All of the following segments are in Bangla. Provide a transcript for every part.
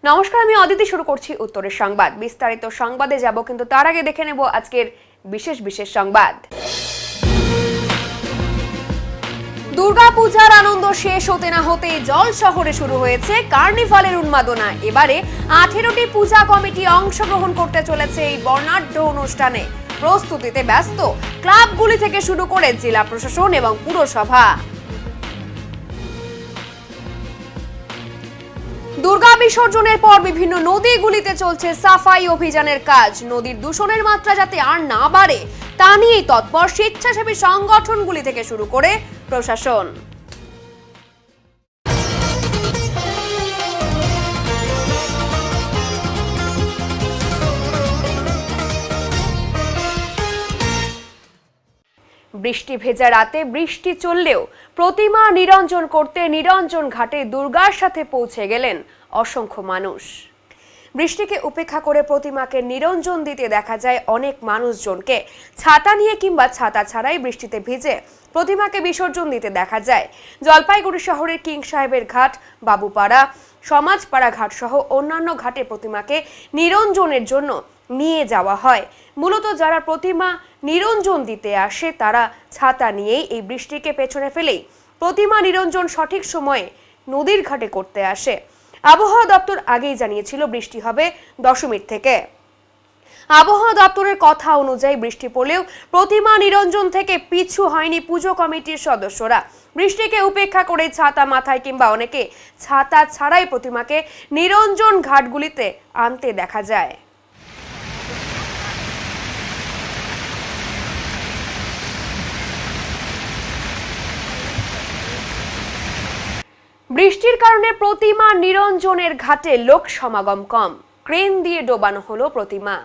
নমস্কার, আমি অদিতি। শুরু করছি উত্তরের সংবাদ। বিস্তারিত সংবাদে যাব, কিন্তু তার আগে দেখে নেব আজকের বিশেষ সংবাদ। দুর্গাপূজার আনন্দ শেষ হতে না হতেই জল শহরে শুরু হয়েছে কার্নিভালের উন্মাদনা। এবারে 18টি পূজা কমিটি অংশগ্রহণ করতে চলেছে এই বর্ণাঢ্য অনুষ্ঠানে। প্রস্তুতিতে ব্যস্ত ক্লাবগুলি থেকে শুরু করে জেলা প্রশাসন এবং পুরসভা। দুর্গা বিসর্জনের পর বিভিন্ন নদীগুলিতে চলছে সাফাই অভিযানের কাজ। নদীর দূষণের মাত্রা যাতে আর না বাড়ে তা নিয়েই তৎপর স্বেচ্ছাসেবী সংগঠনগুলি থেকে শুরু করে প্রশাসন। বৃষ্টি ভেজা রাতে বৃষ্টি চললেও প্রতিমা নিরঞ্জন করতে নিরঞ্জন ঘাটে দুর্গার সাথে পৌঁছে গেলেন অসংখ্য মানুষ। বৃষ্টিকে উপেক্ষা করে প্রতিমাকে নিরঞ্জন দিতে দেখা যায় অনেক মানুষজনকে। ছাতা নিয়ে কিংবা ছাতা ছাড়াই বৃষ্টিতে ভিজে প্রতিমাকে বিসর্জন দিতে দেখা যায়। জলপাইগুড়ি শহরের কিং সাহেবের ঘাট, বাবুপাড়া, সমাজপাড়া ঘাট সহ অন্যান্য ঘাটে প্রতিমাকে নিরঞ্জনের জন্য নিয়ে যাওয়া হয়। মূলত যারা প্রতিমা নিরঞ্জন দিতে আসে তারা ছাতা নিয়েই এই বৃষ্টিকে পেছনে ফেলেই প্রতিমা নিরঞ্জন সঠিক সময়ে নদীর ঘাটে করতে আসে। আবহাওয়া দপ্তর আগেই জানিয়েছিল বৃষ্টি হবে দশমীর থেকে। আবহাওয়া দপ্তরের কথা অনুযায়ী বৃষ্টি পড়লেও প্রতিমা নিরঞ্জন থেকে পিছু হয়নি পুজো কমিটির সদস্যরা। বৃষ্টিকে উপেক্ষা করে ছাতা মাথায় কিংবা অনেকে ছাতা ছাড়াই প্রতিমাকে নিরঞ্জন ঘাটগুলিতে আনতে দেখা যায়। বৃষ্টির কারণে প্রতিমা নিরঞ্জনের ঘাটে লোক সমাগম কম। ক্রেন দিয়ে ডোবানো হলো প্রতিমা।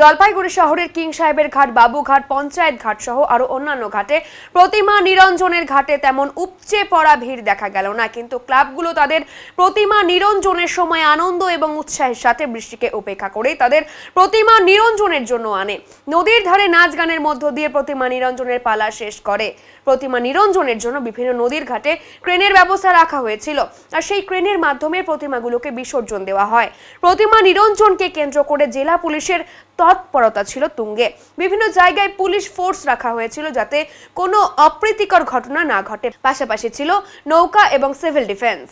জলপাইগুড়ি শহরের কিং সাহেবের ঘাট, বাবুঘাট, পঞ্চায়েত ঘাট সহ আরো অন্যান্য ঘাটে প্রতিমা নিরঞ্জনের ঘাটে তেমন উপচে পড়া ভিড় দেখা গেল না। কিন্তু ক্লাবগুলো তাদের প্রতিমা নিরঞ্জনের সময় আনন্দ এবং উৎসাহের সাথে বৃষ্টিকে উপেক্ষা করে তাদের প্রতিমা নিরঞ্জনের জন্য আনে। নদীর ধারে নাচ গানের মধ্য দিয়ে প্রতিমা নিরঞ্জনের পালা শেষ করে। প্রতিমা নিরঞ্জনের জন্য বিভিন্ন নদীর ঘাটে ক্রেনের ব্যবস্থা রাখা হয়েছিল, আর সেই ক্রেনের মাধ্যমে প্রতিমাগুলোকে বিসর্জন দেওয়া হয়। প্রতিমা নিরঞ্জনকে কেন্দ্র করে জেলা পুলিশের তৎপরতা ছিল তুঙ্গে। বিভিন্ন জায়গায় পুলিশ ফোর্স রাখা হয়েছিল যাতে কোনো অপ্রীতিকর ঘটনা না ঘটে। পাশাপাশি ছিল নৌকা এবং সিভিল ডিফেন্স।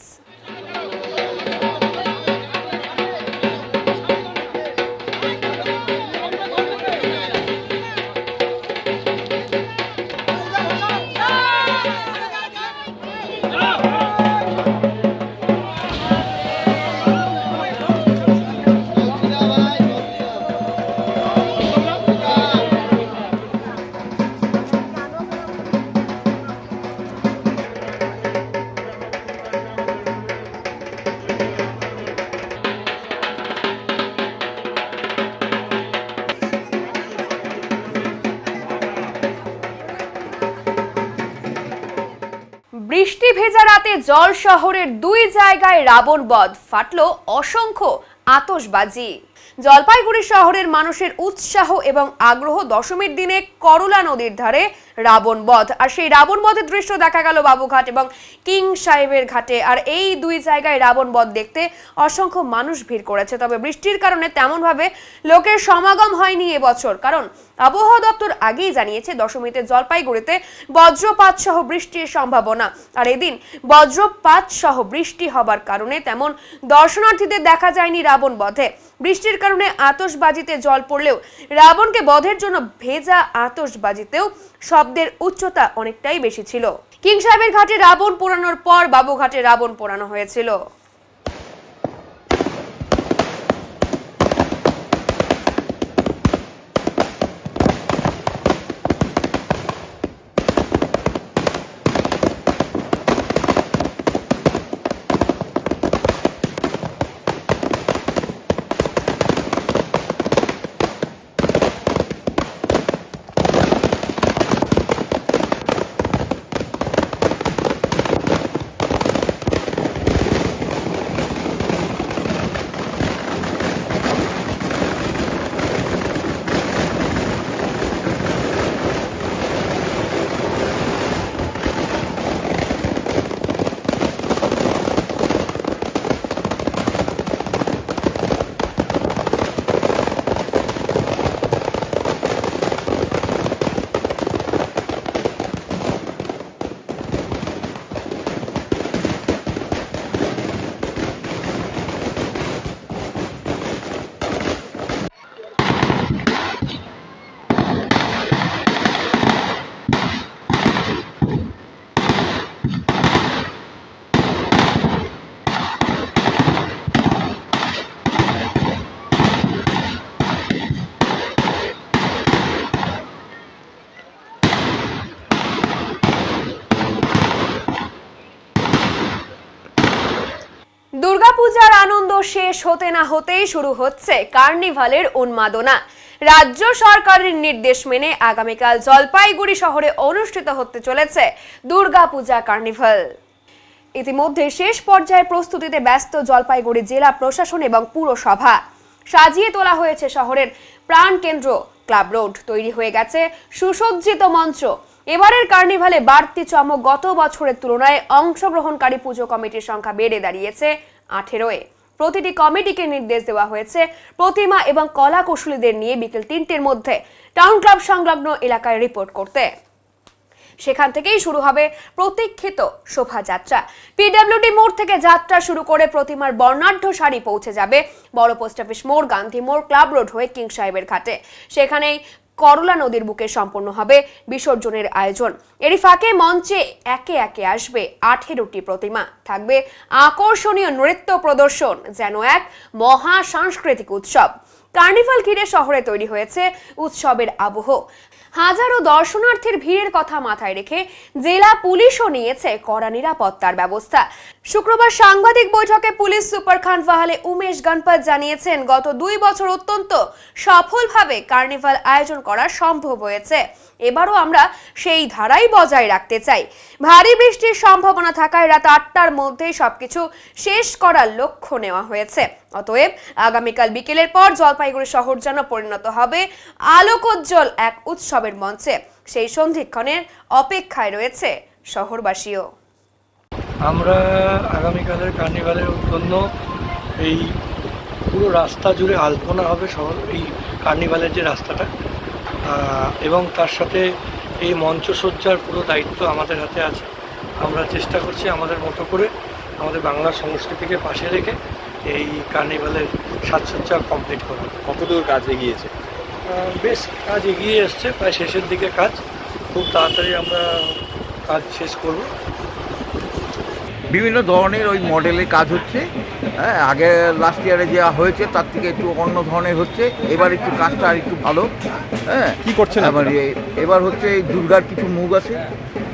বৃষ্টি ভেজা রাতে জল শহরের দুই জায়গায় রাবণ বধ, ফাটলো অসংখ্য আতশবাজি। জলপাইগুড়ি শহরের মানুষের উৎসাহ এবং আগ্রহ। দশমীর দিনে করলা নদীর ধারে রাবণ বধ, আর সেই রাবণ বধের দৃশ্য দেখা গেল বাবুঘাট এবং কিং সাহেবের ঘাটে। আর এই দুই জায়গায় রাবণ বধ দেখতে অসংখ্য মানুষ ভিড় করেছে। তবে বৃষ্টির কারণে তেমন ভাবে লোকের সমাগম হয়নি এবছর, কারণ আবহাওয়া দপ্তর আগেই জানিয়েছে দশমীতে জলপাইগুড়িতে বজ্রপাত সহ বৃষ্টির সম্ভাবনা। আর এদিন বজ্রপাত সহ বৃষ্টি হবার কারণে তেমন দর্শনার্থীদের দেখা যায়নি রাবণ বধে। বৃষ্টির কারণে আতশবাজিতে জল পড়লেও রাবণকে বধের জন্য ভেজা আতশবাজিতেও শব্দের উচ্চতা অনেকটাই বেশি ছিল। কিং সাহেবের ঘাটে রাবণ পোড়ানোর পর বাবুঘাটে রাবণ পোড়ানো হয়েছিল। শেষ হতে না হতেই শুরু হচ্ছে কার্নিভালের উন্মাদনা। রাজ্য সরকারের নির্দেশ মেনে আগামীকাল জলপাইগুড়ি শহরে অনুষ্ঠিত হতে চলেছে দুর্গাপূজা কার্নিভাল। ইতিমধ্যে শেষ পর্যায়ে প্রস্তুতিতে ব্যস্ত জলপাইগুড়ি জেলা প্রশাসন এবং পুরসভা। সাজিয়ে তোলা হয়েছে শহরের প্রাণকেন্দ্র ক্লাব রোড, তৈরি হয়ে গেছে সুসজ্জিত মঞ্চ। এবারের কার্নিভালে বাড়তি চমক, গত বছরের তুলনায় অংশগ্রহণকারী পুজো কমিটির সংখ্যা বেড়ে দাঁড়িয়েছে 18-এ। প্রতিটি কমিটিকে নির্দেশ দেওয়া হয়েছে প্রতিমা এবং কলা কৌশলীদের নিয়ে বিকেল 3টের মধ্যে টাউন ক্লাব সংলগ্ন এলাকায় রিপোর্ট করতে। সেখান থেকেই শুরু হবে প্রতীক্ষিত শোভাযাত্রা। পিডব্লিউডি মোড় থেকে যাত্রা শুরু করে প্রতিমার বর্ণাঢ্য সারি পৌঁছে যাবে বড় পোস্ট অফিস মোড়, গান্ধী মোড়, ক্লাব রোড হয়ে কিং সাহেবের ঘাটে। সেখানেই করলা নদীর বুকে সম্পন্ন হবে বিসর্জনের আয়োজন। এরই ফাঁকে মঞ্চে একে একে আসবে 18টি প্রতিমা, থাকবে আকর্ষণীয় নৃত্য প্রদর্শন, যেন এক মহা সাংস্কৃতিক উৎসব। কার্নিভাল ঘিরে শহরে তৈরি হয়েছে উৎসবের আবহ। হাজারো দর্শনার্থীর ভিড়ের কথা মাথায় রেখে জেলা পুলিশও নিয়েছে কড়া নিরাপত্তার ব্যবস্থা। শুক্রবার সাংবাদিক বৈঠকে পুলিশ সুপার খান ফাহালে উমেশ গণপত জানিয়েছেন, গত 2 বছর অত্যন্ত সফলভাবে কার্নিভাল আয়োজন করা সম্ভব হয়েছে। এবারও আমরা সেই ধারাই বজায় রাখতে চাই। ভারী বৃষ্টির সম্ভাবনা থাকায় রাত 8টার মধ্যেই সবকিছু শেষ করার লক্ষ্য নেওয়া হয়েছে। অতএব আগামীকাল বিকেলের পর জলপাইগুড়ি শহর যেন পরিণত হবে আলোকোজ্জ্বল এক উৎসবের মঞ্চে। সেই সন্ধিক্ষণের অপেক্ষায় রয়েছে শহরবাসীও। আমরা আগামীকালের কার্নিভালের জন্য এই পুরো রাস্তা জুড়ে আলপনা হবে শহর, এই কার্নিভালের যে রাস্তাটা, এবং তার সাথে এই মঞ্চসজ্জার পুরো দায়িত্ব আমাদের হাতে আছে। আমরা চেষ্টা করছি আমাদের মতো করে আমাদের বাংলার সংস্কৃতিকে পাশে রেখে এই কার্নিভালের সাজসজ্জা কমপ্লিট করা। কতদূর কাজ এগিয়েছে? বেশ কাজ এগিয়ে এসছে, প্রায় শেষের দিকে কাজ। খুব তাড়াতাড়ি আমরা কাজ শেষ করব। বিভিন্ন ধরনের ওই মডেলের কাজ হচ্ছে। হ্যাঁ, আগে লাস্ট ইয়ারে যা হয়েছে তার থেকে একটু অন্য ধরনের হচ্ছে। এবার একটু কাজটা আর একটু ভালো। হ্যাঁ, কি করছেন এবার হচ্ছে এই দুর্গার কিছু মুখ আছে,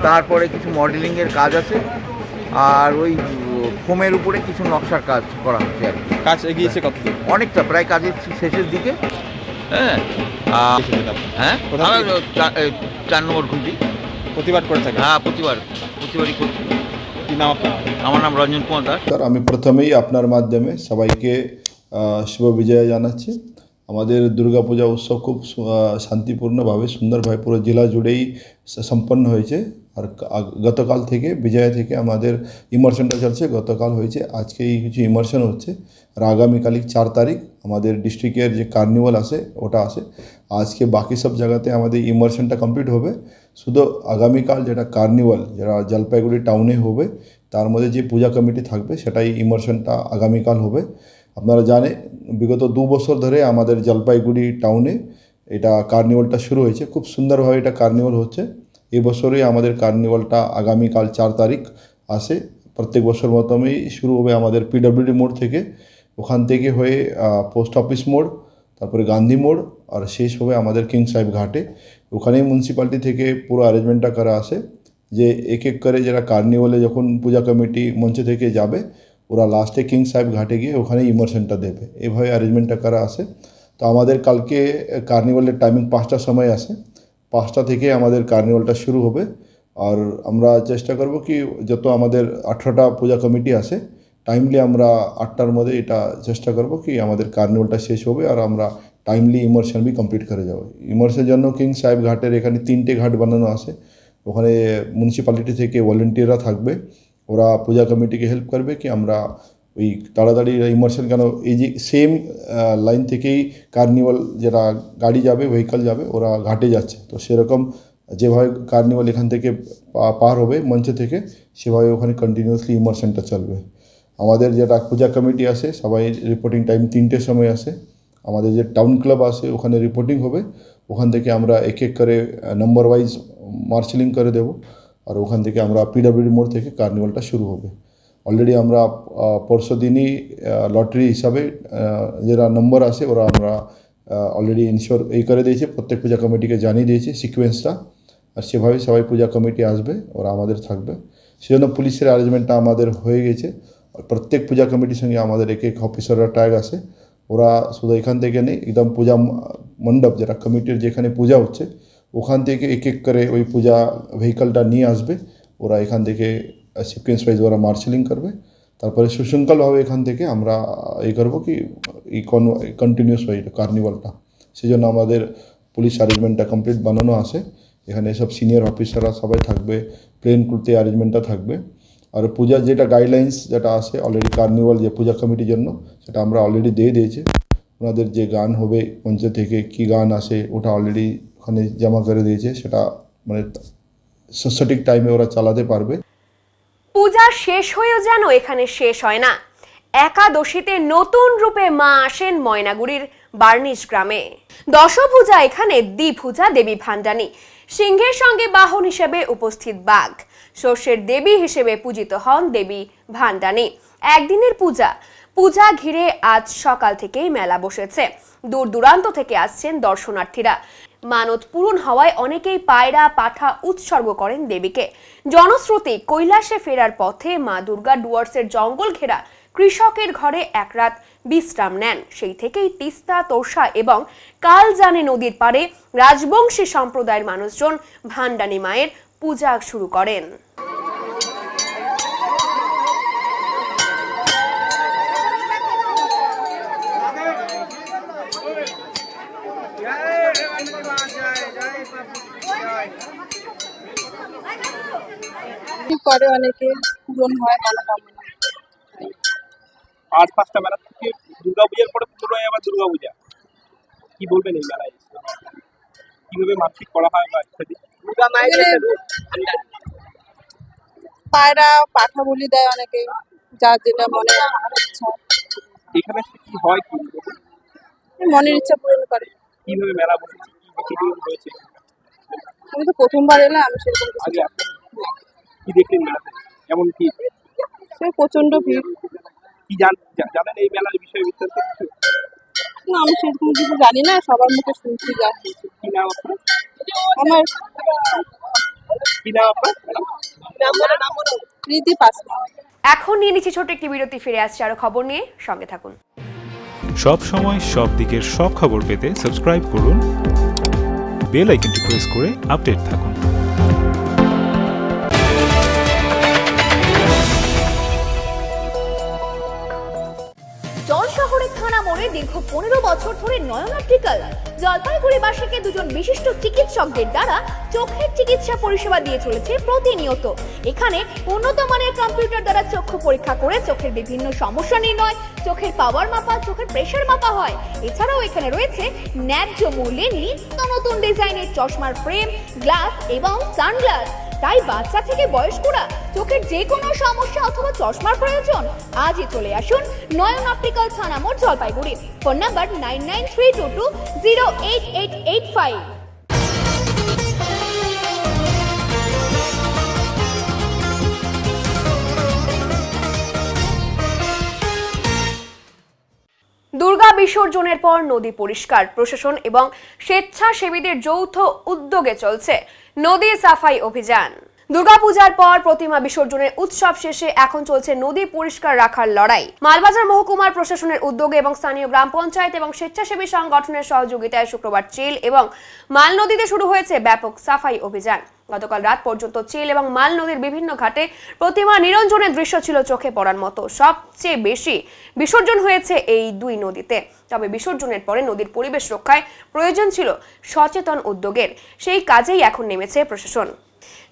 তারপরে কিছু মডেলিংয়ের কাজ আছে, আর ওই ফোমের উপরে কিছু নকশার কাজ করা হচ্ছে আর কি। কাজ এগিয়েছে কতদূর? অনেকটা, প্রায় কাজের শেষের দিকে। হ্যাঁ হ্যাঁ, 4 নম্বর খুঁটি প্রতিবাদ করে থাকে। হ্যাঁ, প্রতিবারই করছি। কি নাম আপনার? আমার নাম রঞ্জন কুমার দাস। স্যার, আমি প্রথমেই আপনার মাধ্যমে সবাইকে শুভ বিজয় জানাচ্ছি। আমাদের দুর্গাপূজা উৎসব খুব শান্তিপূর্ণভাবে সুন্দরভাবে পুরো জেলা জুড়েই সম্পন্ন হয়েছে। আর গতকাল থেকে বিজয়া থেকে আমাদের ইমার্শনটা চলছে। গতকাল হয়েছে, আজকেই কিছু ইমার্শন হচ্ছে। আর আগামীকালই 4 তারিখ আমাদের ডিস্ট্রিক্টের যে কার্নিভাল আছে ওটা আছে। আজকে বাকি সব জায়গাতে আমাদের ইমার্শনটা কমপ্লিট হবে। শুধু আগামীকাল যেটা কার্নিভাল, যেটা জলপাইগুড়ি টাউনে হবে, তার মধ্যে যে পূজা কমিটি থাকবে সেটাই ইমার্শনটা আগামীকাল হবে। আপনারা জানেন বিগত 2 বছর ধরে আমাদের জলপাইগুড়ি টাউনে এটা কার্নিভালটা শুরু হয়েছে। খুব সুন্দরভাবে এটা কার্নিভাল হচ্ছে। এই বছরই আমাদের কার্নিভালটা আগামীকাল 4 তারিখ আসে। প্রত্যেক বছর মতনই শুরু হবে আমাদের পিডব্লিউডি মোড় থেকে, ওখান থেকে হয়ে পোস্ট অফিস মোড়, তারপরে গান্ধী মোড়, আর শেষ হবে আমাদের কিং সাহেব ঘাটে। ওখানেই মিউনিসিপ্যালিটি থেকে পুরো অ্যারেঞ্জমেন্টটা করা আসে যে এক এক করে যারা কার্নিভালে যখন পূজা কমিটি মঞ্চ থেকে যাবে, ওরা লাস্টে কিং সাহেব ঘাটে গিয়ে ওখানে ইমার্শনটা দেবে। এভাবে অ্যারেঞ্জমেন্টটা করা আসে। তো আমাদের কালকে কার্নিভালের টাইমিং 5টার সময় আসে। 5টা থেকে আমাদের কার্নিভালটা শুরু হবে। আর আমরা চেষ্টা করব কি যত আমাদের 18টা পূজা কমিটি আছে, টাইমলি আমরা 8টার মধ্যে এটা চেষ্টা করব কি আমাদের কার্নিভালটা শেষ হবে আর আমরা টাইমলি ইমার্শন বি কমপ্লিট করে যাব। ইমার্শনের জন্য কিং সাহেব ঘাটের এখানে 3টে ঘাট বানানো আছে। ওখানে মিউনিসিপ্যালিটি থেকে ভলেন্টিয়াররা থাকবে, ওরা পূজা কমিটিকে হেল্প করবে কি আমরা ওই তাড়াতাড়ি ইমার্শন, কেন এই যে সেম লাইন থেকেই কার্নিভাল যেটা গাড়ি যাবে, ভেহিকল যাবে, ওরা ঘাটে যাচ্ছে। তো সেরকম যেভাবে কার্নিভাল এখান থেকে পার হবে মঞ্চ থেকে, সেভাবে ওখানে কন্টিনিউয়াসলি ইমার্শনটা চলবে। আমাদের যেটা পূজা কমিটি আছে সবাই রিপোর্টিং টাইম 3টের সময় আসে। আমাদের যে টাউন ক্লাব আছে ওখানে রিপোর্টিং হবে। ওখান থেকে আমরা এক এক করে নম্বর ওয়াইজ মার্শালিং করে দেব। আর ওখান থেকে আমরা পিডব্লিউডি মোড় থেকে কার্নিভালটা শুরু হবে। অলরেডি আমরা পরশু দিনই লটারি হিসাবে যারা নম্বর আছে ওরা আমরা অলরেডি ইনশিওর করে দিয়েছি, প্রত্যেক পূজা কমিটিকে জানিয়ে দিয়েছি সিকোয়েন্সটা। আর সেভাবেই সবাই পূজা কমিটি আসবে, ওরা আমাদের থাকবে। সেজন্য পুলিশের অ্যারেঞ্জমেন্টটা আমাদের হয়ে গেছে। প্রত্যেক পূজা কমিটির সঙ্গে আমাদের এক এক অফিসাররা ট্যাগ আছে, ওরা শুধু এখান থেকে নেই, একদম পূজা মণ্ডপ যেটা কমিটির যেখানে পূজা হচ্ছে ওখান থেকে এক এক করে ওই পূজা ভেহিকলটা নিয়ে আসবে। ওরা এখান থেকে সিকোয়েন্স ওয়াইজ ওরা মার্শালিং করবে, তারপরে সুশৃঙ্খলভাবে এখান থেকে আমরা এই করবো কি এই কন্টিনিউস হয় কার্নিভালটা। সেই জন্য আমাদের পুলিশ অ্যারেঞ্জমেন্টটা কমপ্লিট বানানো আছে। এখানে সব সিনিয়র অফিসাররা সবাই থাকবে, প্লেন করতে অ্যারেঞ্জমেন্টটা থাকবে। আর পূজার যেটা গাইডলাইন্স যেটা আছে অলরেডি কার্নিভাল যে পূজা কমিটির জন্য সেটা আমরা অলরেডি দিয়ে দিয়েছি। ওনাদের যে গান হবে মঞ্চ থেকে কী গান আসে ওটা অলরেডি ওখানে জমা করে দিয়েছে, সেটা মানে সঠিক টাইমে ওরা চালাতে পারবে। পূজা শেষ হয়েও যেন এখানে শেষ হয় না। একাদশীতে নতুন রূপে মা আসেন ময়নাগুড়ির বার্নিশ গ্রামে। দশভুজা এখানে দ্বিভুজা দেবী ভান্ডানী, সিংহের সঙ্গে বাহন হিসেবে উপস্থিত বাঘ, শস্যের দেবী হিসেবে পূজিত হন দেবী ভান্ডানী। একদিনের পূজা ঘিরে আজ সকাল থেকেই মেলা বসেছে। দূর দূরান্ত থেকে আসছেন দর্শনার্থীরা। মানত পূরণ হওয়ায় অনেকেই পায়রা পাঠা উৎসর্গ করেন দেবীকে। জনশ্রুতি কৈলাসে ফেরার পথে মা দুর্গা ডুয়ার্সের জঙ্গল ঘেরা কৃষকের ঘরে এক রাত বিশ্রাম নেন। সেই থেকেই তিস্তা, তোর্ষা এবং কালজানি নদীর পাড়ে রাজবংশী সম্প্রদায়ের মানুষজন ভান্ডানী মায়ের পূজা শুরু করেন। করে অনেকে পূরণ হয় মনোকামনা। আজ 5টা মেলা থেকে দুর্গাপূজার পরে পুরোই আবার দুর্গাপূজা, কি বলবেন এই মেলায় কিভাবে মানসিক করা হয় বা ইত্যাদি? পায়রা পাঠা বলি দেয় অনেকে, যার যেটা মনে ইচ্ছা, এখানে কি হয়, কি মনের ইচ্ছা পূরণ করে। কিভাবে মেলা বসেছে, কি নিয়ম রয়েছে? আমি তো প্রথমবার এলাম, আমি সেরকম কিছু আগে আপনি কি দেখলেন মেলাতে, কেমন কি? সে প্রচন্ড ভিড়। কি জানেন এই মেলার বিষয়ে বিস্তারিত কিছু? না, আমি সেরকম কিছু জানি না, সবার মুখে শুনছি যা শুনছি। কি নাম আপনার? আমার কি নাম আপনার? রীতি পাসওয়ান। এখন নিয়ে নিচ্ছি ছোট একটি বিরতি, ফিরে আসছে আরো খবর নিয়ে, সঙ্গে থাকুন। সব সময় সব দিকের সব খবর পেতে সাবস্ক্রাইব করুন, বেল আইকনটি প্রেস করে আপডেট থাকুন। শহরের থানা মোড়ে দীর্ঘ 15 বছর ধরে নয়ন অপটিক্যাল জলপাইগুড়িবাসীকে দুজন বিশিষ্ট চিকিৎসকদের দ্বারা চোখের চিকিৎসা পরিষেবা দিয়ে চলেছে প্রতিনিয়ত। এখানে উন্নত মানের কম্পিউটার দ্বারা চক্ষু পরীক্ষা করে চোখের বিভিন্ন সমস্যা নির্ণয়, চোখের পাওয়ার মাপা, চোখের প্রেসার মাপা হয়। এছাড়াও এখানে রয়েছে ন্যায্য মূল্যে নিত্য নতুন ডিজাইনের চশমার ফ্রেম, গ্লাস এবং সানগ্লাস। তাই বাচ্চা থেকে বয়স্করা চোখের যে কোনো সমস্যা অথবা চশমার প্রয়োজন আজই চলে আসুন নয়ন অপটিক্যাল থানা মোড় জলপাইগুড়ি। Phone number 9932208885। দুর্গা বিসর্জনের পর নদী পরিষ্কার, প্রশাসন এবং স্বেচ্ছাসেবীদের যৌথ উদ্যোগে চলছে নদী সাফাই অভিযান। দুর্গাপূজার পর প্রতিমা বিসর্জনের উৎসব শেষে এখন চলছে নদী পরিষ্কার রাখার লড়াই। মালবাজার মহকুমার প্রশাসনের উদ্যোগে এবং স্থানীয় গ্রাম পঞ্চায়েত এবং স্বেচ্ছাসেবী সংগঠনের সহযোগিতায় শুক্রবার চেল এবং মাল নদীতে শুরু হয়েছে ব্যাপক সাফাই অভিযান। গতকাল রাত পর্যন্ত চেল এবং মাল নদীর বিভিন্ন ঘাটে প্রতিমা নিরঞ্জনের দৃশ্য ছিল চোখে পড়ার মতো। সবচেয়ে বেশি বিসর্জন হয়েছে এই দুই নদীতে। তবে বিসর্জনের পরে নদীর পরিবেশ রক্ষায় প্রয়োজন ছিল সচেতন উদ্যোগের, সেই কাজেই এখন নেমেছে প্রশাসন।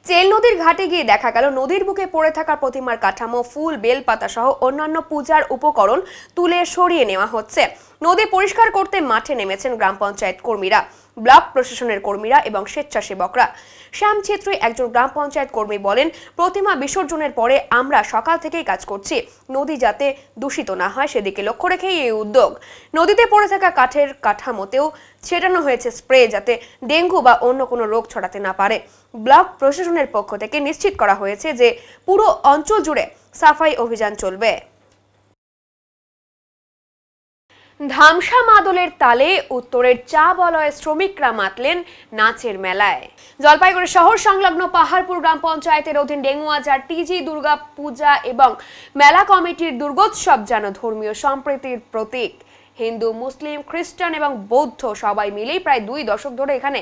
চেল নদীর ঘাটে গিয়ে দেখা গেল নদীর বুকে পড়ে থাকা প্রতিমার কাঠামো, ফুল, বেলপাতা সহ অন্যান্য পূজার উপকরণ তুলে সরিয়ে নেওয়া হচ্ছে। নদী পরিষ্কার করতে মাঠে নেমেছেন গ্রাম পঞ্চায়েত কর্মীরা, ব্লক প্রশাসনের কর্মীরা এবং স্বেচ্ছাসেবকরা। শ্যাম ছেত্রী একজন গ্রাম পঞ্চায়েত কর্মী বলেন, প্রতিমা বিসর্জনের পরে আমরা সকাল থেকেই কাজ করছি, নদী যাতে দূষিত না হয় সেদিকে লক্ষ্য রেখেই এই উদ্যোগ। নদীতে পড়ে থাকা কাঠের কাঠামোতেও ছেটানো হয়েছে স্প্রে, যাতে ডেঙ্গু বা অন্য কোনো রোগ ছড়াতে না পারে। ব্লক প্রশাসনের পক্ষ থেকে নিশ্চিত করা হয়েছে যে পুরো অঞ্চল জুড়ে সাফাই অভিযান চলবে। ধামসা মাদলের তালে উত্তরের চা বলয়ের শ্রমিকরা মাতলেন নাচের মেলায়। জলপাইগুড়ি শহর সংলগ্ন পাহাড়পুর গ্রাম পঞ্চায়েতের অধীন ডেঙ্গুয়াজার টিজি দুর্গা পূজা এবং মেলা কমিটির দুর্গোৎসব যেন ধর্মীয় সম্প্রীতির প্রতীক। হিন্দু, মুসলিম, খ্রিস্টান এবং বৌদ্ধ সবাই মিলেই প্রায় 2 দশক ধরে এখানে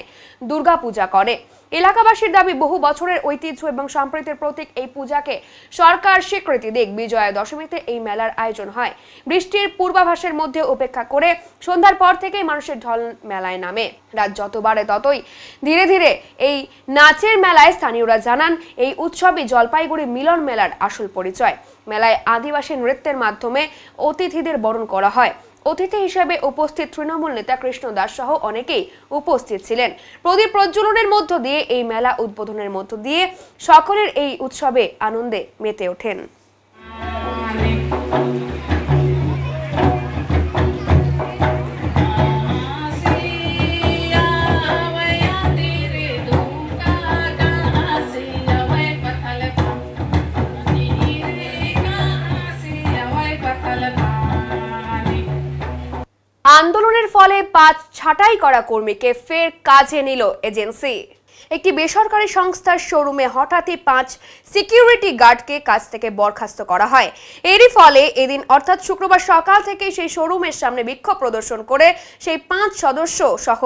দুর্গা পূজা করে। এলাকাবাসীর দাবি, বহু বছরের ঐতিহ্য এবং সম্প্রীতির প্রতীক এই পূজাকে সরকার স্বীকৃতি দিক। বিজয়া দশমীতে এই মেলার আয়োজন হয়। বৃষ্টির পূর্বাভাসের মধ্যে উপেক্ষা করে সন্ধ্যার পর থেকেই মানুষের ঢল মেলায় নামে। রাত যত বাড়ে ততই ধীরে ধীরে এই নাচের মেলায় স্থানীয়রা জানান, এই উৎসবই জলপাইগুড়ি মিলন মেলার আসল পরিচয়। মেলায় আদিবাসী নৃত্যের মাধ্যমে অতিথিদের বরণ করা হয়। অতিথি হিসেবে উপস্থিত তৃণমূল নেতা কৃষ্ণ দাস সহ অনেকেই উপস্থিত ছিলেন। প্রদীপ প্রজ্বলনের মধ্য দিয়ে এই মেলা উদ্বোধনের মধ্য দিয়ে সকলের এই উৎসবে আনন্দে মেতে ওঠেন। আন্দোলনের ফলে 5 ছাঁটাই করা কর্মীকে ফের কাজে নিল এজেন্সি। একটি বেসরকারি সংস্থার শোরুমে হঠাৎই 5 সিকিউরিটি গার্ডকে কাজ থেকে বরখাস্ত করা হয়। এরই ফলে এদিন অর্থাৎ শুক্রবার সকাল থেকে সেই শোরুমের সামনে বিক্ষোভ প্রদর্শন করে সেই 5 সদস্য সহ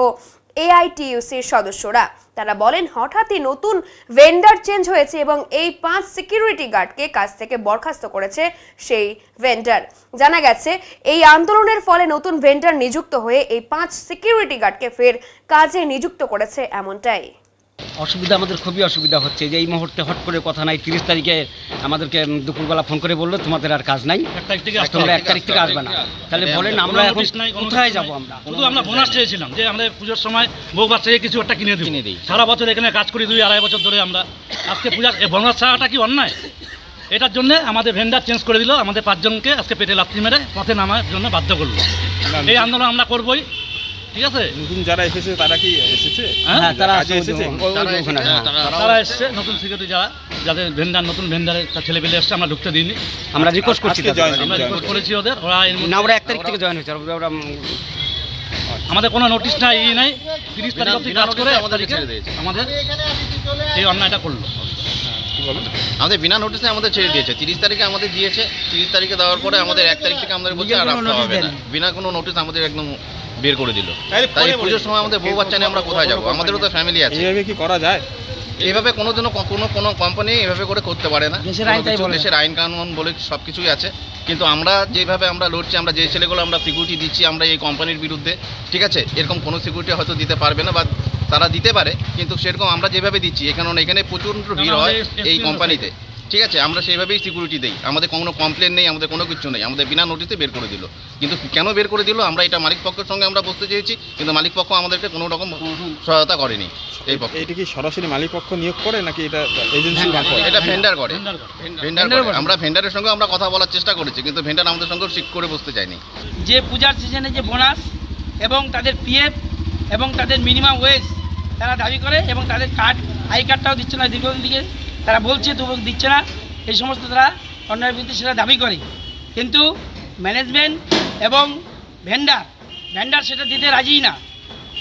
এআইটিইউসির সদস্যরা। তারা বলেন, হঠাৎই নতুন ভেন্ডার চেঞ্জ হয়েছে এবং এই 5 সিকিউরিটি গার্ডকে কাজ থেকে বরখাস্ত করেছে সেই ভেন্ডার। জানা গেছে, এই আন্দোলনের ফলে নতুন ভেন্ডার নিযুক্ত হয়ে এই 5 সিকিউরিটি গার্ডকে ফের কাজে নিযুক্ত করেছে এমনটাই। অসুবিধা আমাদের খুবই অসুবিধা হচ্ছে যে এই মুহূর্তে হট করে কথা নাই। 30 তারিখে আমাদেরকে দুপুরবেলা ফোন করে বললো তোমাদের আর কাজ নাই, তোমরা 1 তারিখ থেকে আসবে না। তাহলে বলেন আমরা এখন কোথায় যাবো? আমরা বোনাস চেয়েছিলাম যে আমাদের পুজোর সময় বউ বাচ্চাকে কিছু একটা কিনে দিই। সারা বছর এখানে কাজ করি, 2-2.5 বছর ধরে আমরা। আজকে পূজার বোনাস ছাড়াটা কি অন্যায়? এটার জন্য আমাদের ভেন্ডার চেঞ্জ করে দিল। আমাদের 5 জনকে আজকে পেটে লাথি মেরে পথে নামার জন্য বাধ্য করলো। এই আন্দোলন আমরা করবই, ঠিক আছে? নতুন যারা এসেছে তারা কি এসেছে? হ্যাঁ, তারা এসেছে। তারা এসছে নতুন সিকিউরিটি যাদের ভেন্ডার, নতুন ভেন্ডারের ছেলে পেলে এসছে, আমরা ঢুকতে দিইনি। আমরা রিকোয়েস্ট করছি, আমরা রিকোয়েস্ট করেছি ওদের। ওরা 1 তারিখ থেকে জয়েন হয়েছে। আমাদের কোনো নোটিশ নাই, নাই। 30 তারিখ অবধি কাজ করে আমাদের এই অন্যায়টা করলো। আমাদের বিনা নোটিসে আমাদের ছেড়ে দিয়েছে। 30 তারিখে আমাদের দিয়েছে। 30 তারিখে দেওয়ার পরে আমাদের 1 তারিখ থেকে আমাদের বলছে আর আসতে হবে না। বিনা কোনো নোটিস আমাদের একদম বের করে দিল। তাই পুজোর সময় আমাদের বউ বাচ্চা নিয়ে আমরা কোথায় যাবো? আমাদেরও তো ফ্যামিলি আছে। এইভাবে কি করা যায়? এইভাবে কোনো কোম্পানি এভাবে করে করতে পারে না। দেশের আইন কানুন বলে সব কিছুই আছে। কিন্তু আমরা যেভাবে আমরা লড়ছি, আমরা যে ছেলেগুলো আমরা সিকিউরিটি দিচ্ছি আমরা এই কোম্পানির বিরুদ্ধে, ঠিক আছে? এরকম কোনো সিকিউরিটি হয়তো দিতে পারবে না বা তারা দিতে পারে, কিন্তু সেরকম আমরা যেভাবে দিচ্ছি, এখানে প্রচুর ভিড় হয় এই কোম্পানিতে, ঠিক আছে? আমরা সেইভাবেই সিকিউরিটি দিই। আমাদের কোনো কমপ্লেন নেই, আমাদের কোনো কিছু নেই। আমাদের বিনা নোটিসে বের করে দিল। কিন্তু কেন বের করে দিল? আমরা এটা মালিক পক্ষের সঙ্গে আমরা বসতে চেয়েছি, কিন্তু মালিক পক্ষ আমাদেরকে কোনো রকম সহায়তা করেনি। এটা কি সরাসরি মালিক পক্ষ নিয়োগ করে নাকি এটা এজেন্সি? এটা ভেন্ডার করে। আমরা ভেন্ডারের সঙ্গে আমরা কথা বলার চেষ্টা করেছি, কিন্তু ভেন্ডার আমাদের সঙ্গে ঠিক করে বসতে চায়নি। যে পূজার সিজনে যে বোনাস এবং তাদের পিএফ এবং তাদের মিনিমাম ওয়েজ তারা দাবি করে এবং তাদের আই কার্ডটাও দিচ্ছে না দীর্ঘদিন থেকে। তারা বলছে তবু দিচ্ছে না। এই সমস্ত তারা অন্যায়ের বিরুদ্ধে সেটা দাবি করে, কিন্তু ম্যানেজমেন্ট এবং ভেন্ডার সেটা দিতে রাজি না।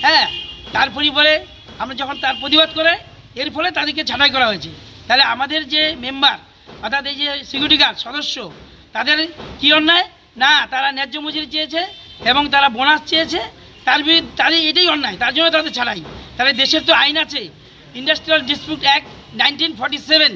হ্যাঁ, তার পরিবারে আমরা যখন তার প্রতিবাদ করে এর ফলে তাদেরকে ছাঁটাই করা হয়েছে। তাহলে আমাদের যে মেম্বার অর্থাৎ এই যে সিকিউরিটি গার্ড সদস্য, তাদের কী অন্যায়? না, তারা ন্যায্য মজুরি চেয়েছে এবং তারা বোনাস চেয়েছে, তাদের এটাই অন্যায়, তার জন্য তাদের ছাড়াই। তাহলে দেশের তো আইন আছে, ইন্ডাস্ট্রিয়াল ডিসপিউট অ্যাক্ট 1947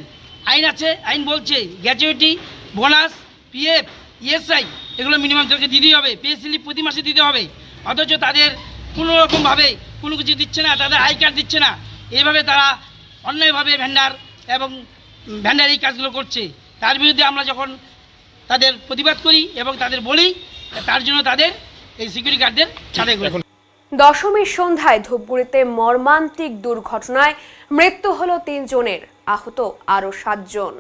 আইন আছে। আইন বলছে গ্র্যাচুইটি, বোনাস, পিএফ, ইএসআই এগুলো মিনিমাম তাদেরকে দিতেই হবে। পে স্লিপ প্রতি মাসে দিতে হবে। অথচ তাদের কোনো রকমভাবে কোনো কিছু দিচ্ছে না, তাদের আই কার্ড দিচ্ছে না। এইভাবে তারা অন্যায়ভাবে ভেন্ডার এই কাজগুলো করছে। তার বিরুদ্ধে আমরা যখন তাদের প্রতিবাদ করি এবং তাদের বলি, তার জন্য তাদের এই সিকিউরিটি গার্ডদের ছাঁটাই করি। দশমীর সন্ধ্যায় ধূপগুড়িতে মর্মান্তিক দুর্ঘটনায় মৃত্যু হলো 3 জনের, আহত আরও 7 জন।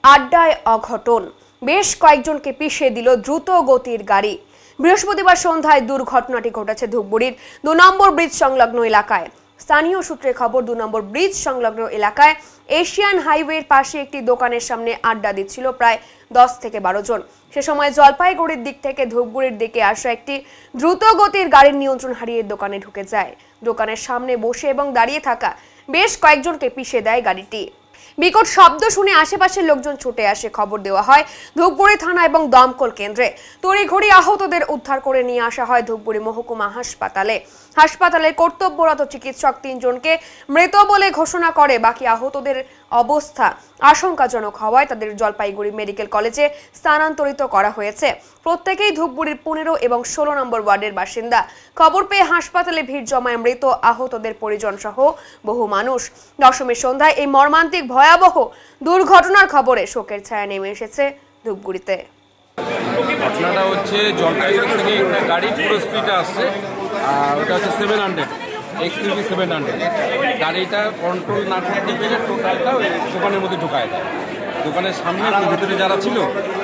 আড্ডায় অঘটন, বেশ কয়েকজনকে পিষে দিল দ্রুত গতির গাড়ি। বৃহস্পতিবার সন্ধ্যায় দুর্ঘটনাটি ঘটেছে ধূপগুড়ির 2 নম্বর ব্রিজ সংলগ্ন এলাকায়। স্থানীয় সূত্রে খবর 2 নম্বর ব্রিজ সংলগ্ন এলাকায় এশিয়ান হাইওয়ের পাশে একটি দোকানের সামনে আড্ডা দিচ্ছিল প্রায় 10 থেকে 12 জন। সে সময় জলপাইগুড়ির দিক থেকে ধূপগুড়ির দিকে আসা একটি দ্রুত গতির গাড়ির নিয়ন্ত্রণ হারিয়ে দোকানে ঢুকে যায়। দোকানের সামনে বসে এবং দাঁড়িয়ে থাকা বেশ কয়েকজনকে পিষে দেয় গাড়িটি। বিকট শব্দ শুনে আশেপাশের লোকজন ছুটে আসে। খবর দেওয়া হয় ধূপগুড়ি থানা এবং দমকল কেন্দ্রে। তড়িঘড়ি আহতদের উদ্ধার করে নিয়ে আসা হয় ধূপগুড়ি মহকুমা হাসপাতালে। হাসপাতালের কর্তব্যরত চিকিৎসক 3 জনকে মৃত বলে ঘোষণা করে। বাকি আহতদের অবস্থা আশঙ্কাজনক হওয়ায় তাদের জলপাইগুড়ি মেডিকেল কলেজে স্থানান্তরিত করা হয়েছে। প্রত্যেকেই ধূপগুড়ির 15 এবং 16 নম্বর ওয়ার্ডের বাসিন্দা। খবর পেয়ে হাসপাতালে ভিড় জমায় মৃত আহতদের পরিজন সহ বহু মানুষ। দশমীর সন্ধ্যায় এই মর্মান্তিক ভয়াবহ দুর্ঘটনার খবরে শোকের ছায়া নেমে এসেছে ধূপগুড়িতে। ঘটনাটা হচ্ছে জলপাইগুড়ি থেকে একটা গাড়ি পুরো স্পিডে আসছে, আর ওটা হচ্ছে 700 XUV 700। গাড়িটা কন্ট্রোল না করতে পেরে টোটালটা ওই দোকানের মধ্যে ঢুকায় দেয়। দোকানের সামনে ভিতরে যারা ছিল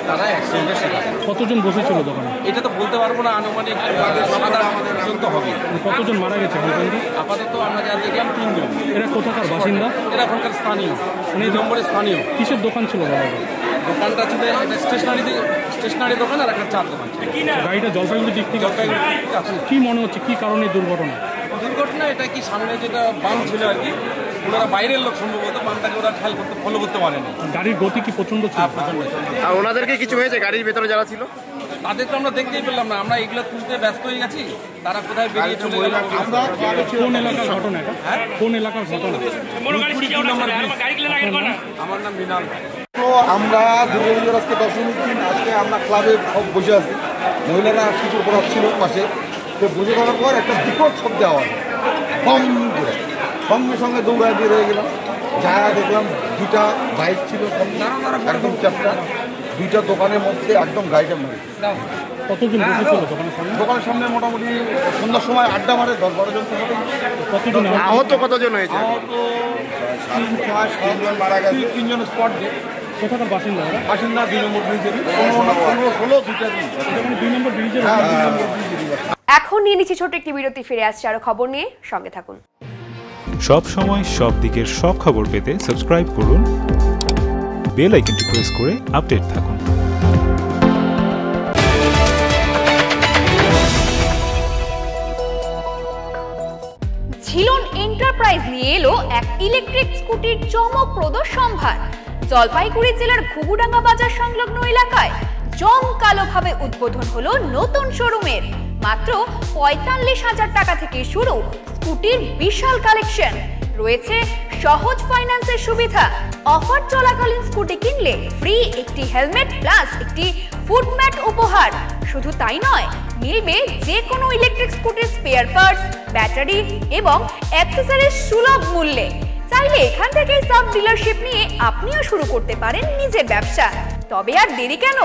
তারা অ্যাক্সিডেন্টের শিকার। কতজন বসেছিল দোকানে? এটা তো বলতে পারবো না, আনুমানিক 7-8 পর্যন্ত হবে। কতজন মারা গেছে? আপাতত আমরা যা দেখলাম 3 জন। এরা কোথাকার বাসিন্দা? এরা ওখানকার স্থানীয়, 2 নম্বরের স্থানীয়। কিসের দোকান ছিল? দোকানটা ছিল একটা স্টেশনারি দোকান আর একটা চার দোকান। গাড়িটা জলপাইগুড়ি দিক থেকে কি মনে হচ্ছে, কি কারণে দুর্ঘটনা? এটা কি সামনে যেটা বাম ছিল আর কি, ওনারা বাইরের লোক সম্ভবত বামটাকে ওরা খেয়াল করতে ফলো করতে পারেনি। গাড়ির গতি কি প্রচন্ড ছিল? আর ওনাদেরকে কিছু হয়েছে গাড়ির ভেতরে যারা ছিল? তাদের তো আমরা দেখতেই পেলাম না, আমরা এগুলো তুলতে ব্যস্ত হয়ে গেছি। তারা কোথায় বেরিয়ে চলে গেল। কোন এলাকার ঘটনা এটা? কোন এলাকার ঘটনা? আমার নাম মৃণাল। তো আমরা দুর্গাপুজোর আজকে দশমীর দিন, আজকে আমরা ক্লাবে সব বসে আছি, মহিলারা কিছু পড়াচ্ছিল পাশে। তো বুঝে করার পর একটা বিকট শব্দ আওয়াজ, বম করে সঙ্গে সঙ্গে দৌড়ায় দিয়ে রয়ে গেলাম। যা দেখলাম 2টা বাইক ছিল একদম চারটা, 2টা দোকানের মধ্যে একদম গাড়িটা মারে। কতজন দোকানের সামনে মোটামুটি সন্ধ্যার সময় আড্ডা মারে 10-12 জন। কতজন আহত? কতজন হয়েছে? আহত 3-4 মারা গেছে। 3 জন স্পট ডেড। কোথাকার বাসিন্দা? বাসিন্দা 2 নম্বর ব্রিজের। 15-16 2টা দিন 2 নম্বর ব্রিজের। এখন নিয়ে নিচ্ছি ছোট একটি বিরতি, ফিরে আসছে আরো খবর নিয়ে, সঙ্গে থাকুন। সব সময় সব দিকের সব খবর পেতে সাবস্ক্রাইব করুন, বেল আইকনটি প্রেস করে আপডেট থাকুন। ঝিলন এন্টারপ্রাইজ নিয়ে এলো এক ইলেকট্রিক স্কুটির চমকপ্রদ সম্ভার। জলপাইগুড়ি জেলার ঘুঘুডাঙ্গা বাজার সংলগ্ন এলাকায় জমকালোভাবে উদ্বোধন হলো নতুন শোরুমের। মাত্র 45,000 টাকা থেকে শুরু স্কুটির বিশাল কালেকশন রয়েছে। সহজ ফাইন্যান্সের সুবিধা। অফার চলাকালীন স্কুটি কিনলে ফ্রি একটি হেলমেট প্লাস একটি ফুট ম্যাট উপহার। শুধু তাই নয়, মিলবে যে কোনো ইলেকট্রিক স্কুটির স্পেয়ার পার্টস, ব্যাটারি এবং অ্যাক্সেসরিজ সুলভ মূল্যে। চাইলে এখান থেকে সাব ডিলারশিপ নিয়ে আপনিও শুরু করতে পারেন নিজের ব্যবসা। তবে আর দেরি কেন,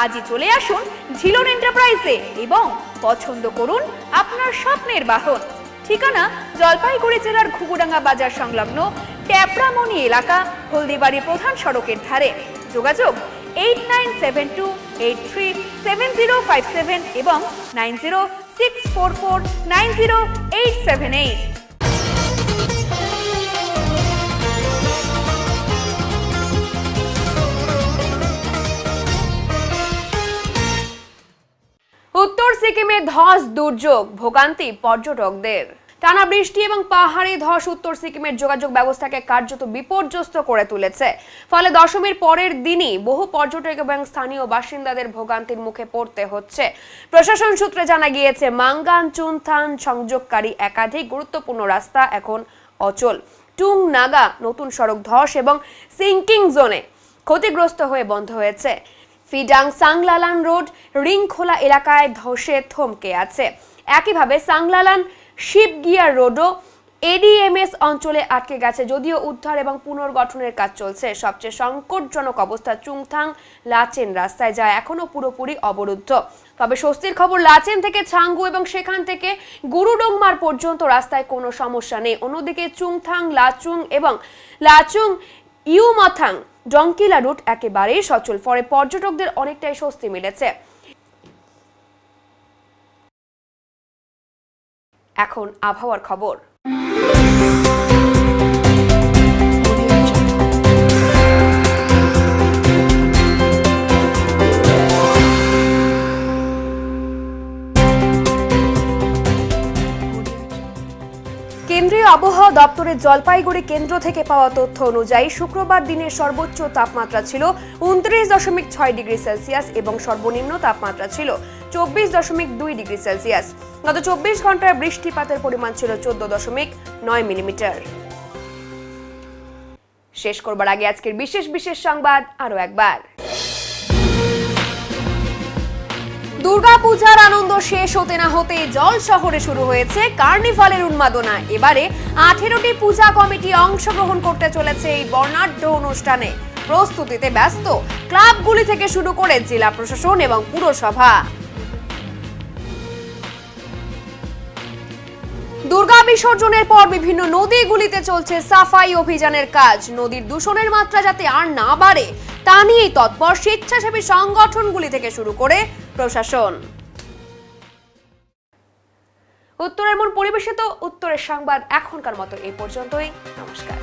আজই চলে আসুন ঝিলন এন্টারপ্রাইজে এবং পছন্দ করুন আপনার স্বপ্নের বাহন। ঠিকানা জলপাইগুড়ি জেলার ঘুঘুডাঙ্গা বাজার সংলগ্ন ট্যাপরামণি এলাকা, হলদিবাড়ি প্রধান সড়কের ধারে। যোগাযোগ 8972837057 এবং 9064490878। উত্তর সিকিমে ধস দুর্যোগ, ভোগান্তি পর্যটকদের। টানা বৃষ্টি এবং পাহাড়ি ধস উত্তর সিকিমের যোগাযোগ ব্যবস্থাকে কার্যত বিপর্যস্ত করে তুলেছে। ফলে দশমীর পরের দিনই বহু পর্যটক এবং স্থানীয় বাসিন্দাদের ভোগান্তির মুখে পড়তে হচ্ছে। প্রশাসন সূত্রে জানা গিয়েছে, মাঙ্গান চুনথান সংযোগকারী একাধিক গুরুত্বপূর্ণ রাস্তা এখন অচল। টুং নাগা নতুন সড়ক ধস এবং সিঙ্কিং জোনে ক্ষতিগ্রস্ত হয়ে বন্ধ হয়েছে। ফিডাং সাংলালান রোড রিংখোলা এলাকায় ধসে থমকে আছে। একইভাবে সাংলালান শিবগিয়ার রোডও এডিএমএস অঞ্চলে আটকে গেছে, যদিও উদ্ধার এবং পুনর্গঠনের কাজ চলছে। সবচেয়ে সংকটজনক অবস্থা চুংথাং লাচেন রাস্তায়, যা এখনো পুরোপুরি অবরুদ্ধ। তবে স্বস্তির খবর, লাচেন থেকে ছাঙ্গু এবং সেখান থেকে গুরুডোংমার পর্যন্ত রাস্তায় কোনো সমস্যা নেই। অন্যদিকে চুংথাং লাচুং এবং লাচুং ইউমাথাং ডংকিলা রুট একেবারেই সচল। ফলে পর্যটকদের অনেকটাই স্বস্তি মিলেছে। এখন আবহাওয়ার খবর। কেন্দ্রীয় আবহাওয়া দপ্তরের জলপাইগুড়ি কেন্দ্র থেকে পাওয়া তথ্য অনুযায়ী শুক্রবার দিনের সর্বোচ্চ তাপমাত্রা ছিল 29.6 ডিগ্রি সেলসিয়াস এবং সর্বনিম্ন তাপমাত্রা ছিল 24.2 ডিগ্রি সেলসিয়াস। গত 24 ঘন্টায় বৃষ্টিপাতের পরিমাণ ছিল 14.9 মিলিমিটার। শেষ করবার আগে আজকের বিশেষ সংবাদ আরো একবার। দুর্গাপূজার আনন্দ শেষ হতে না হতে জল শহরে শুরু হয়েছে কার্নিভালের উন্মাদনা। এবারে 18টি পূজা কমিটি অংশগ্রহণ করতে চলেছে এই বর্ণাঢ্য অনুষ্ঠানে। প্রস্তুতিতে ব্যস্ত ক্লাবগুলি থেকে শুরু করে জেলা প্রশাসন এবং পুরসভা। দুর্গা বিসর্জনের পর বিভিন্ন নদীগুলিতে চলছে সাফাই অভিযানের কাজ। নদীর দূষণের মাত্রা যাতে আর না বাড়ে তা নিয়েই তৎপর স্বেচ্ছাসেবী সংগঠনগুলি থেকে শুরু করে প্রশাসন। উত্তরের মন পরিবেশিত উত্তরের সংবাদ এখনকার মতো এই পর্যন্তই। নমস্কার।